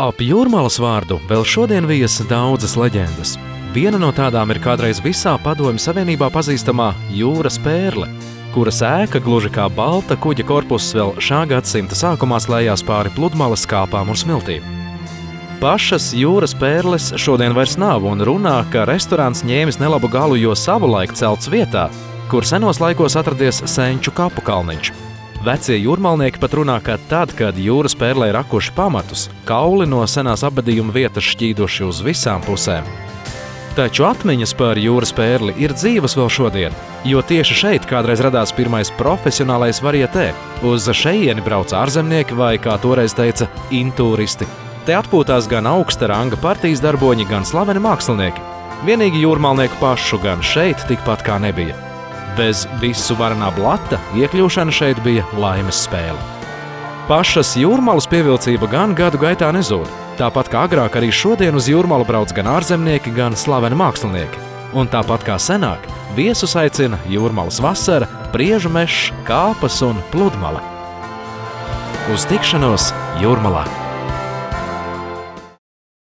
Ap Jūrmalas vārdu vēl šodien vijas daudzas leģendas. Viena no tādām ir kādreiz visā Padomju Savienībā pazīstamā Jūras pērle, kuras ēka gluži kā balta kuģa korpuss vēl šā gadsimta sākumā slējās pāri pludmales kāpām un smiltīm. Pašas Jūras pērles šodien vairs nav un runā, ka restorāns ņēmis nelabu galu, jo savulaik celts vietā, kur senos laikos atradies Senču kapu kalniņš. Vecie jūrmalnieki pat runā, ka tad, kad Jūras pērlei rakuši pamatus, kauli no senās apbedījuma vietas šķīduši uz visām pusēm. Taču atmiņas par Jūras pērli ir dzīvas vēl šodien, jo tieši šeit kādreiz radās pirmais profesionālais varietē. Uz šeieni brauc ārzemnieki vai, kā toreiz teica, intūristi. Te atpūtās gan augsta ranga partijas darboņi, gan slaveni mākslinieki. Vienīgi jūrmalnieku pašu gan šeit tikpat kā nebija. Bez visu varanā blata iekļūšana šeit bija laimes spēle. Pašas Jūrmalas pievilcība gan gadu gaitā nezūd. Tāpat kā agrāk arī šodien uz Jūrmalu brauc gan ārzemnieki, gan slaveni mākslinieki. Un tāpat kā senāk, viesus aicina Jūrmalas vasara, Priežu mešs, kāpas un pludmale. Uz tikšanos Jūrmalā!